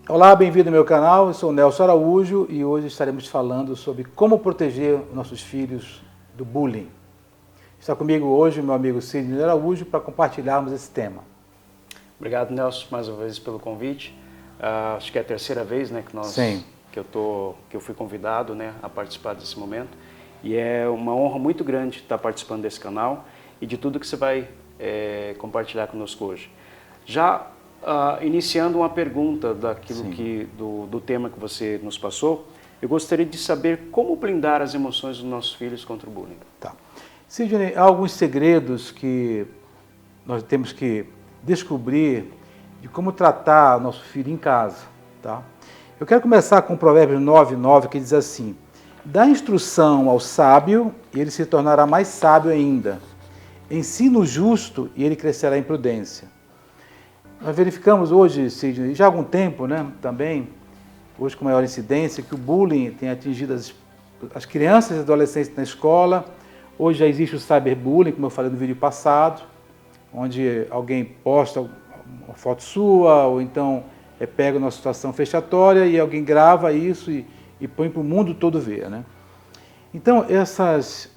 Olá, bem-vindo ao meu canal, eu sou o Nelson Araújo e hoje estaremos falando sobre como proteger nossos filhos do bullying. Está comigo hoje o meu amigo Sidney Araújo para compartilharmos esse tema. Obrigado, Nelson, mais uma vez pelo convite. Acho que é a terceira vez, né, que eu fui convidado, né, a participar desse momento. E é uma honra muito grande estar participando desse canal e de tudo que você vai compartilhar conosco hoje. Já iniciando uma pergunta do tema que você nos passou, eu gostaria de saber como blindar as emoções dos nossos filhos contra o bullying. Tá. Sidney, há alguns segredos que nós temos que descobrir de como tratar o nosso filho em casa. Tá? Eu quero começar com o Provérbios 9:9, que diz assim: dá instrução ao sábio e ele se tornará mais sábio ainda. Ensina o justo e ele crescerá em prudência. Nós verificamos hoje, Sidney, já há algum tempo, né, também, hoje com maior incidência, que o bullying tem atingido as crianças e adolescentes na escola. Hoje já existe o cyberbullying, como eu falei no vídeo passado, onde alguém posta uma foto sua, ou então pega uma situação fechatória e alguém grava isso e põe para o mundo todo ver, né? Então, essas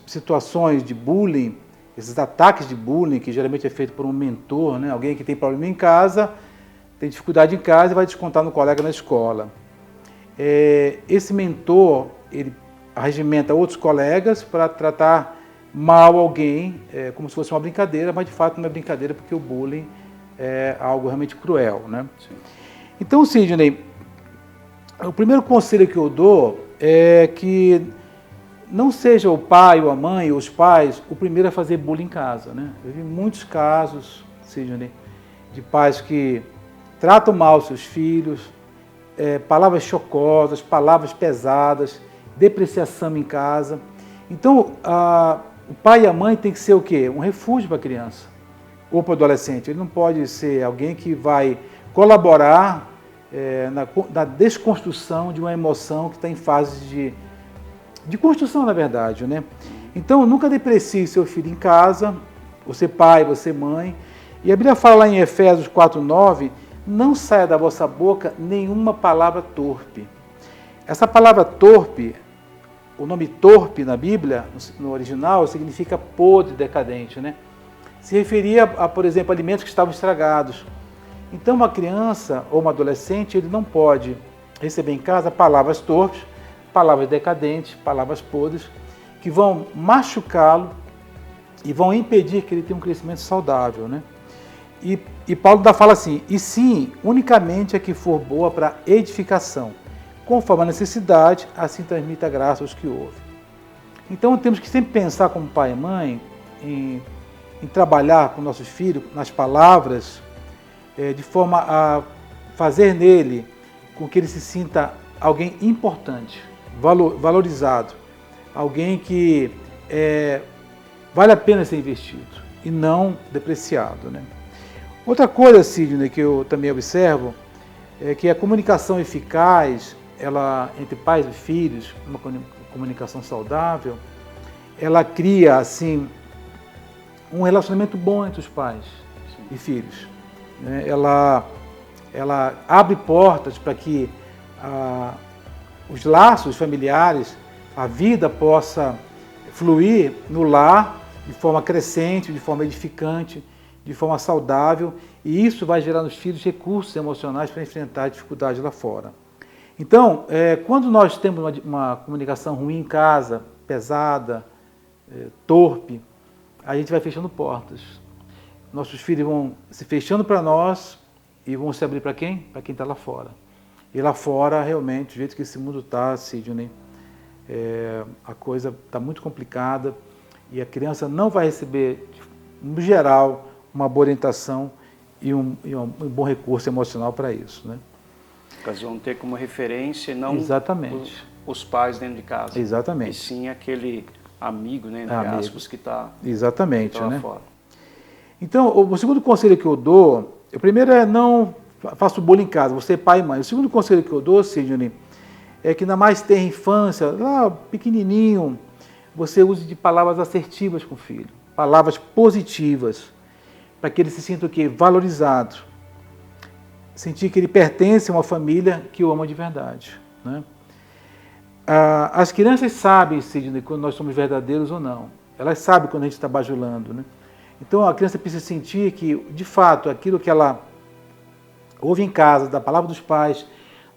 situações de bullying, esses ataques de bullying, que geralmente é feito por um mentor, né? Alguém que tem problema em casa, tem dificuldade em casa e vai descontar no colega na escola. Esse mentor, ele arregimenta outros colegas para tratar mal alguém, como se fosse uma brincadeira, mas de fato não é brincadeira, porque o bullying é algo realmente cruel, né? Sim. Então, Sidney, o primeiro conselho que eu dou é que não seja o pai ou a mãe ou os pais o primeiro a fazer bullying em casa, né? Eu vi muitos casos, Sidney, de pais que tratam mal seus filhos, palavras chocosas, palavras pesadas, depreciação em casa. Então, o pai e a mãe tem que ser o quê? Um refúgio para a criança ou para o adolescente. Ele não pode ser alguém que vai colaborar na desconstrução de uma emoção que está em fase de construção, na verdade, né? Então, nunca deprecie seu filho em casa, você pai, você mãe. E a Bíblia fala lá em Efésios 4:9, não saia da vossa boca nenhuma palavra torpe. Essa palavra torpe, o nome torpe na Bíblia, no original, significa podre, decadente, né? Se referia a, por exemplo, alimentos que estavam estragados. Então, uma criança ou uma adolescente, ele não pode receber em casa palavras torpes, palavras decadentes, palavras podres, que vão machucá-lo e vão impedir que ele tenha um crescimento saudável, né? E Paulo fala assim, e sim, unicamente a que for boa para edificação, conforme a necessidade, assim transmita graça aos que ouvem. Então temos que sempre pensar como pai e mãe em trabalhar com nossos filhos nas palavras, de forma a fazer nele com que ele se sinta alguém importante, valorizado, alguém que vale a pena ser investido e não depreciado, né? Outra coisa, Sidney, que eu também observo, é que a comunicação eficaz, ela entre pais e filhos, uma comunicação saudável, ela cria, assim, um relacionamento bom entre os pais e filhos, né? Ela abre portas para que os laços familiares, a vida possa fluir no lar de forma crescente, de forma edificante, de forma saudável, e isso vai gerar nos filhos recursos emocionais para enfrentar dificuldades lá fora. Então, quando nós temos uma comunicação ruim em casa, pesada, torpe, a gente vai fechando portas. Nossos filhos vão se fechando para nós e vão se abrir para quem? Para quem está lá fora. E lá fora, realmente, do jeito que esse mundo está, Sidney, a coisa está muito complicada e a criança não vai receber, no geral, uma boa orientação e um bom recurso emocional para isso, né? Eles vão ter como referência não Exatamente. Os pais dentro de casa. Exatamente. E sim aquele amigo, né, entre aspas, que está lá fora. Então, o segundo conselho que eu dou, o primeiro é não faça o bullying em casa, você é pai e mãe. O segundo conselho que eu dou, Sidney, é que na mais tenra infância, lá pequenininho, você use de palavras assertivas com o filho. palavras positivas, para que ele se sinta o quê? Valorizado. Sentir que ele pertence a uma família que o ama de verdade, né? As crianças sabem, Sidney, quando nós somos verdadeiros ou não. Elas sabem quando a gente está bajulando, né? Então a criança precisa sentir que, de fato, aquilo que ela ouve em casa, da palavra dos pais,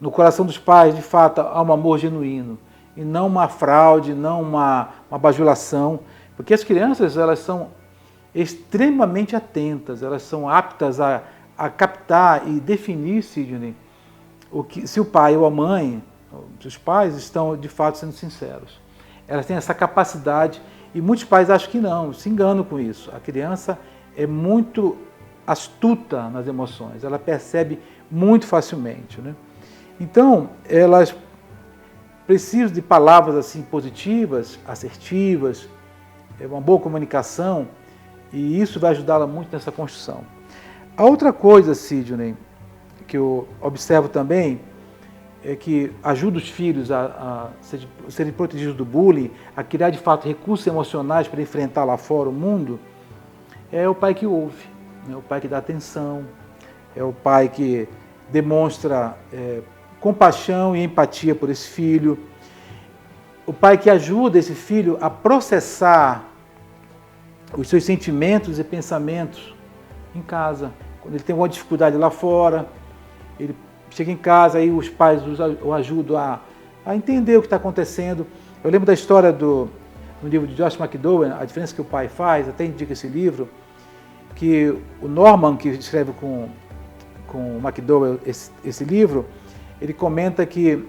no coração dos pais, de fato, há um amor genuíno. E não uma fraude, não uma bajulação. Porque as crianças, elas são extremamente atentas, elas são aptas a captar e definir, Sidney, se o pai ou a mãe, se os pais estão de fato sendo sinceros. Elas têm essa capacidade e muitos pais acham que não, se enganam com isso. A criança é muito astuta nas emoções, ela percebe muito facilmente, né? Então, elas precisam de palavras assim positivas, assertivas, uma boa comunicação, e isso vai ajudá-la muito nessa construção. A outra coisa, Sidney, que eu observo também, é que ajuda os filhos a serem protegidos do bullying, a criar de fato recursos emocionais para enfrentar lá fora o mundo, é o pai que ouve, né? O pai que dá atenção, é o pai que demonstra compaixão e empatia por esse filho, o pai que ajuda esse filho a processar os seus sentimentos e pensamentos em casa. Quando ele tem alguma dificuldade lá fora, ele chega em casa, aí os pais o ajudam a entender o que está acontecendo. Eu lembro da história no livro de Josh McDowell, A Diferença que o Pai Faz, até indica esse livro, que o Norman, que escreve com o McDowell esse livro, ele comenta que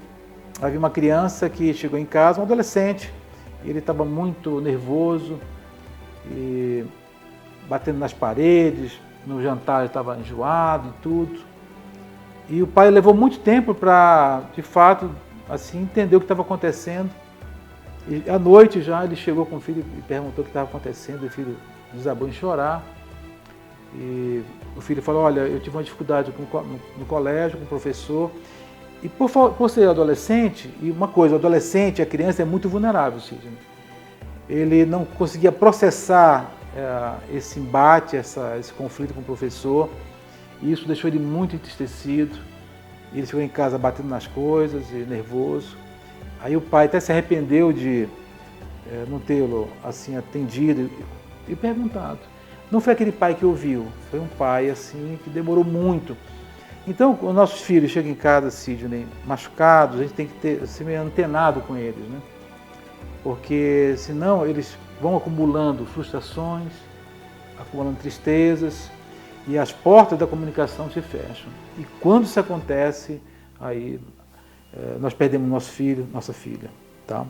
havia uma criança que chegou em casa, um adolescente, e ele estava muito nervoso, e batendo nas paredes, no jantar ele estava enjoado e tudo. E o pai levou muito tempo para, de fato, assim, entender o que estava acontecendo. E à noite já ele chegou com o filho e perguntou o que estava acontecendo, e o filho desabou em chorar. E o filho falou, olha, eu tive uma dificuldade no colégio, com o professor. E por ser adolescente, e uma coisa, o adolescente, a criança é muito vulnerável, Sidney. Ele não conseguia processar esse embate, esse conflito com o professor, e isso deixou ele muito entristecido. Ele chegou em casa batendo nas coisas e nervoso. Aí o pai até se arrependeu de não tê-lo assim atendido e perguntado. Não foi aquele pai que ouviu, foi um pai assim que demorou muito. Então, os nossos filhos chegam em casa, Sidney, machucados, a gente tem que ser meio antenado com eles, né? Porque senão eles vão acumulando frustrações, acumulando tristezas, e as portas da comunicação se fecham. E quando isso acontece, aí nós perdemos nosso filho, nossa filha, tá?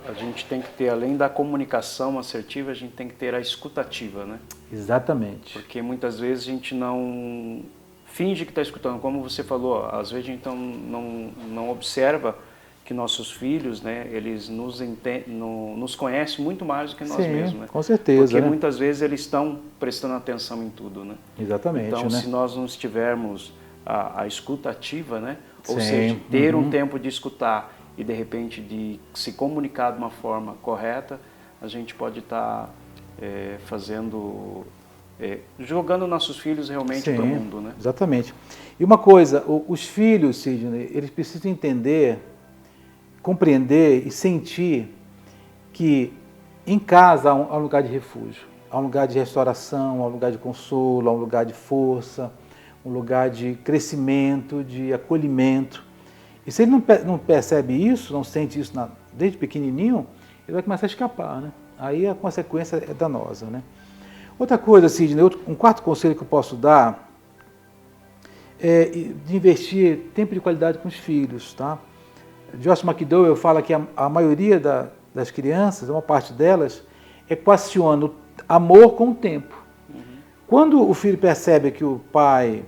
A gente tem que ter, além da comunicação assertiva, a gente tem que ter a escutativa, né? Exatamente. Porque muitas vezes a gente não finge que está escutando, como você falou, às vezes a gente não observa que nossos filhos, né, eles nos conhecem muito mais do que nós mesmos, né? Com certeza. Porque né? muitas vezes eles estão prestando atenção em tudo, né? Exatamente. Então, né? se nós não tivermos a escuta ativa, né, ou seja, ter um tempo de escutar e de repente de se comunicar de uma forma correta, a gente pode estar jogando nossos filhos realmente para o mundo, né? Exatamente. E uma coisa, os filhos, Sidney, eles precisam entender, compreender e sentir que em casa há um lugar de refúgio, há um lugar de restauração, há um lugar de consolo, há um lugar de força, um lugar de crescimento, de acolhimento. E se ele não percebe isso, não sente isso desde pequenininho, ele vai começar a escapar, né? Aí a consequência é danosa, né? Outra coisa, Sidney, um quarto conselho que eu posso dar é de investir tempo de qualidade com os filhos, tá? Josh McDowell fala que a maioria das crianças, uma parte delas, equaciona o amor com o tempo. Quando o filho percebe que o pai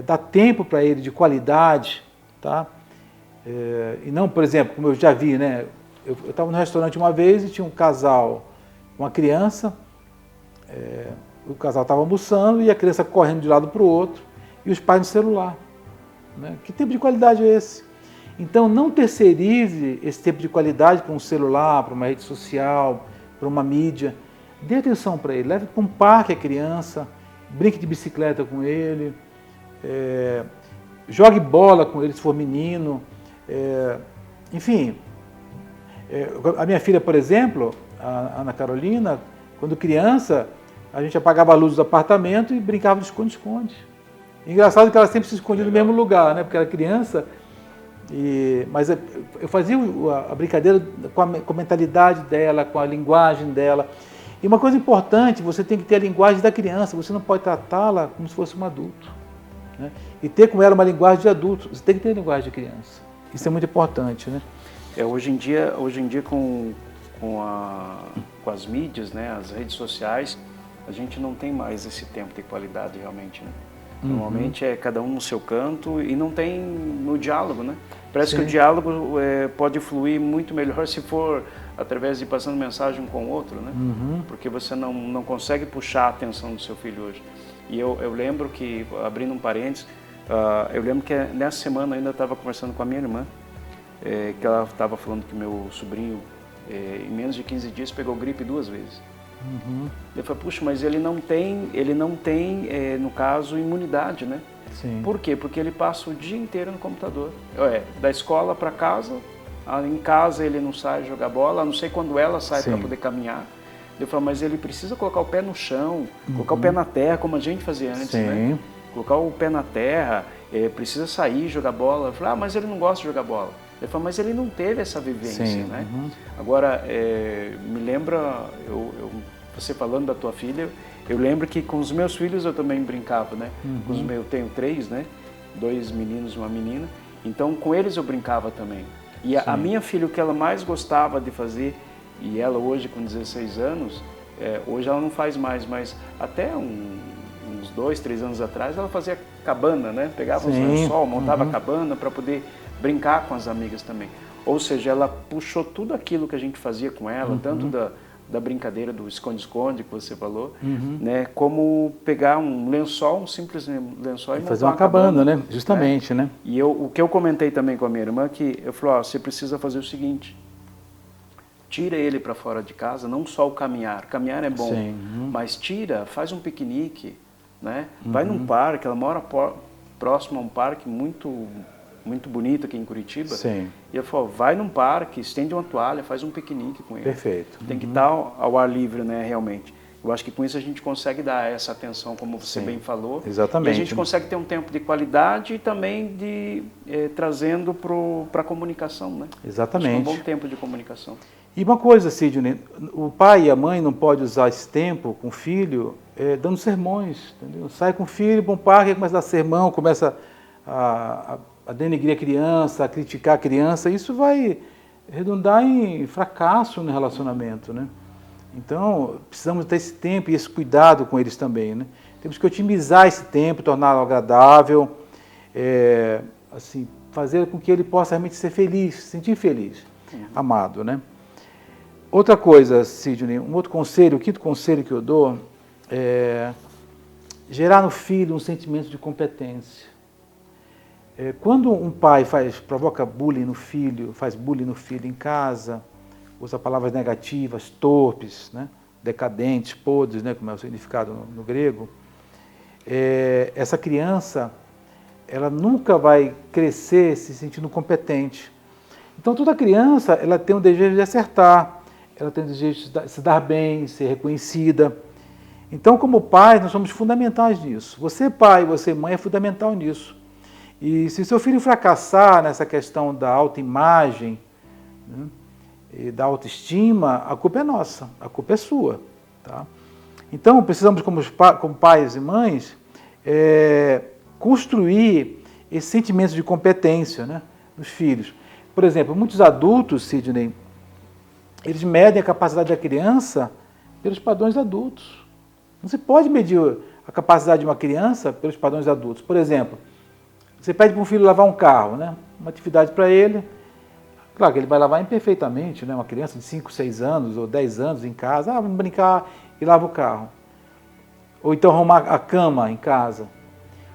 dá tempo para ele de qualidade, tá? E não, por exemplo, como eu já vi, né? Eu estava no restaurante uma vez e tinha um casal, uma criança, o casal estava almoçando e a criança correndo de um lado para o outro e os pais no celular. Né? Que tipo de qualidade é esse? Então, não terceirize esse tempo de qualidade para um celular, para uma rede social, para uma mídia. dê atenção para ele, leve para um parque a criança, brinque de bicicleta com ele, jogue bola com ele se for menino, enfim. A minha filha, por exemplo, a Ana Carolina, quando criança, a gente apagava a luz do apartamento e brincava de esconde-esconde. Engraçado que ela sempre se escondia no mesmo lugar, né? Porque era criança. Mas eu fazia a brincadeira com a mentalidade dela, com a linguagem dela. E uma coisa importante, você tem que ter a linguagem da criança, você não pode tratá-la como se fosse um adulto, né? E ter com ela uma linguagem de adulto, você tem que ter a linguagem de criança. Isso é muito importante, né? Hoje em dia com as mídias, né, as redes sociais, a gente não tem mais esse tempo de qualidade realmente, né? Normalmente é cada um no seu canto e não tem no diálogo, né? Parece que o diálogo pode fluir muito melhor se for através de passando mensagem um com o outro, né? Porque você não consegue puxar a atenção do seu filho hoje. E eu lembro que, abrindo um parênteses, eu lembro que nessa semana eu ainda estava conversando com a minha irmã, que ela estava falando que meu sobrinho, em menos de 15 dias, pegou gripe 2 vezes. Eu falei, puxa, mas ele não tem, no caso, imunidade, né? Sim. Por quê? Porque ele passa o dia inteiro no computador. Da escola para casa, em casa ele não sai jogar bola, a não sei quando ela sai para poder caminhar. Eu falei, mas ele precisa colocar o pé no chão, colocar o pé na terra, como a gente fazia antes, né? Colocar o pé na terra, precisa sair, jogar bola. Eu falei, mas ele não gosta de jogar bola. Eu falei, mas ele não teve essa vivência, né? Agora, me lembra, você falando da tua filha, eu lembro que com os meus filhos eu também brincava, né? Com os meus, eu tenho 3, né? 2 meninos e uma menina. Então, com eles eu brincava também. E a minha filha, o que ela mais gostava de fazer, e ela hoje com 16 anos, hoje ela não faz mais, mas até uns 2, 3 anos atrás ela fazia cabana, né? Pegava um lençol, montava cabana para poder brincar com as amigas também. Ou seja, ela puxou tudo aquilo que a gente fazia com ela, tanto da brincadeira do esconde-esconde que você falou, né? Como pegar um lençol, um simples lençol e fazer uma cabana, né? Justamente, né? E o que eu comentei também com a minha irmã, que eu falei, você precisa fazer o seguinte, tira ele para fora de casa, não só o caminhar é bom, mas faz um piquenique, né? Vai num parque, ela mora próximo a um parque muito bonito aqui em Curitiba. E eu falo, vai num parque, estende uma toalha, faz um piquenique com ele. Perfeito. Tem que estar ao ar livre, né, realmente. Eu acho que com isso a gente consegue dar essa atenção, como você bem falou. Exatamente. E a gente consegue ter um tempo de qualidade e também trazendo para a comunicação, né? Exatamente. Acho que é um bom tempo de comunicação. E uma coisa, Sidney, o pai e a mãe não podem usar esse tempo com o filho dando sermões, entendeu? Sai com o filho para um parque, começa a dar sermão, começa a denegrir a criança, a criticar a criança, isso vai redundar em fracasso no relacionamento, né? Então, precisamos ter esse tempo e esse cuidado com eles também, né? Temos que otimizar esse tempo, torná-lo agradável, assim, fazer com que ele possa realmente ser feliz, se sentir feliz, amado, né? Outra coisa, Sidney, um outro conselho, o 5º conselho que eu dou é gerar no filho um sentimento de competência. Quando um pai provoca bullying no filho, faz bullying no filho em casa, usa palavras negativas, torpes, né, decadentes, podres, né, como é o significado no grego, essa criança ela nunca vai crescer se sentindo competente. Então toda criança ela tem o desejo de acertar, ela tem o desejo de se dar bem, ser reconhecida. Então, como pais, nós somos fundamentais nisso. Você pai, você mãe, é fundamental nisso. E se seu filho fracassar nessa questão da autoimagem, né, e da autoestima, a culpa é nossa, a culpa é sua. Tá? Então, precisamos, como pais e mães, construir esse sentimento de competência, né, nos filhos. Por exemplo, muitos adultos, Sidney, eles medem a capacidade da criança pelos padrões adultos. Não se pode medir a capacidade de uma criança pelos padrões adultos. Por exemplo, você pede para um filho lavar um carro, né? Uma atividade para ele. Claro que ele vai lavar imperfeitamente, né? Uma criança de 5, 6 anos ou 10 anos em casa, vamos brincar e lava o carro. Ou então arrumar a cama em casa.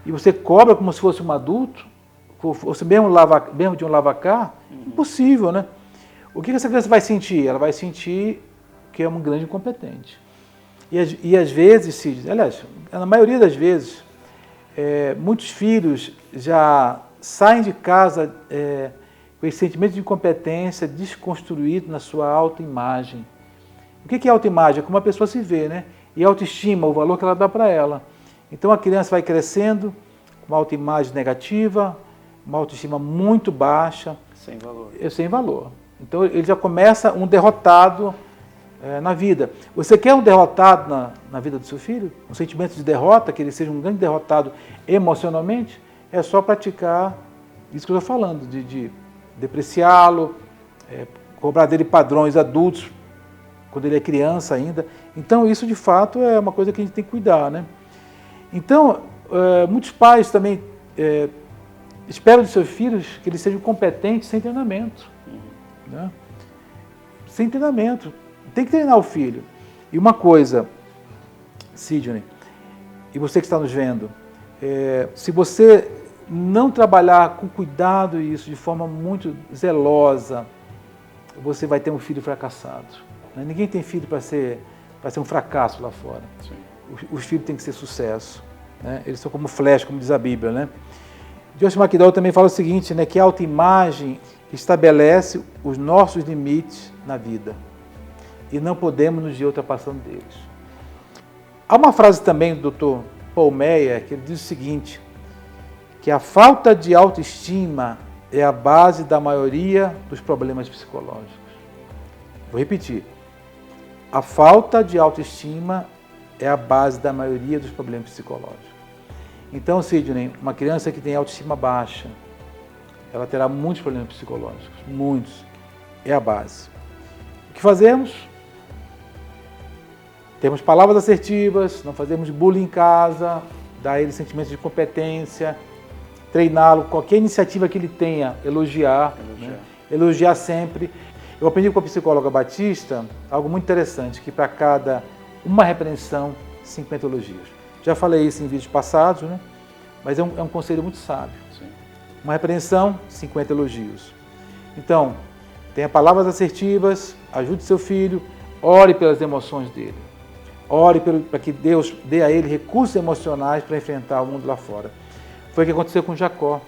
E você cobra como se fosse um adulto, fosse mesmo de um lavacar, impossível, né? O que essa criança vai sentir? Ela vai sentir que é um grande incompetente. E às vezes, Cid, aliás, na maioria das vezes, muitos filhos já saem de casa com esse sentimento de incompetência desconstruído na sua autoimagem. O que é autoimagem? É como a pessoa se vê, né? E autoestima, o valor que ela dá para ela. Então a criança vai crescendo com uma autoimagem negativa, uma autoestima muito baixa. Sem valor. Sem valor. Então ele já começa um derrotado na vida. Você quer um derrotado na vida do seu filho? Um sentimento de derrota, que ele seja um grande derrotado emocionalmente? É só praticar isso que eu estou falando, de depreciá-lo, cobrar dele padrões adultos, quando ele é criança ainda. Então isso de fato é uma coisa que a gente tem que cuidar, né? Então, muitos pais também esperam de seus filhos que eles sejam competentes sem treinamento. Né? Sem treinamento. Tem que treinar o filho. E uma coisa, Sidney, e você que está nos vendo, se você não trabalhar com cuidado isso, de forma muito zelosa, você vai ter um filho fracassado. Né? Ninguém tem filho para ser um fracasso lá fora. Sim. Os filhos têm que ser sucesso. Né? Eles são como flecha, como diz a Bíblia. Né? Joshua McDowell também fala o seguinte, né, que a autoimagem estabelece os nossos limites na vida e não podemos nos ir ultrapassando deles. Há uma frase também do Dr. Paul Meyer que ele diz o seguinte, que a falta de autoestima é a base da maioria dos problemas psicológicos. Vou repetir. A falta de autoestima é a base da maioria dos problemas psicológicos. Então, Sidney, uma criança que tem autoestima baixa, ela terá muitos problemas psicológicos, muitos. É a base. O que fazemos? Temos palavras assertivas, não fazemos bullying em casa, dar a ele sentimentos de competência, treiná-lo, qualquer iniciativa que ele tenha, elogiar. Né? Elogiar sempre. Eu aprendi com a psicóloga Batista algo muito interessante, que para cada uma repreensão, 50 elogios. Já falei isso em vídeos passados, né? Mas é um conselho muito sábio. Sim. Uma repreensão, 50 elogios. Então, tenha palavras assertivas, ajude seu filho, ore pelas emoções dele. Ore para que Deus dê a ele recursos emocionais para enfrentar o mundo lá fora. Foi o que aconteceu com Jacó.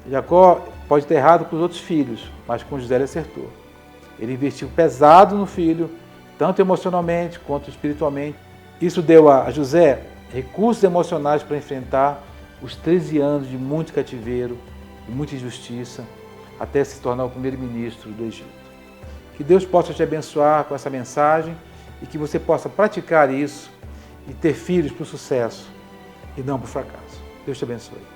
Jacó pode ter errado com os outros filhos, mas com José ele acertou. Ele investiu pesado no filho, tanto emocionalmente quanto espiritualmente. Isso deu a José recursos emocionais para enfrentar os 13 anos de muito cativeiro, de muita injustiça, até se tornar o primeiro-ministro do Egito. Que Deus possa te abençoar com essa mensagem e que você possa praticar isso e ter filhos para o sucesso e não para o fracasso. Deus te abençoe.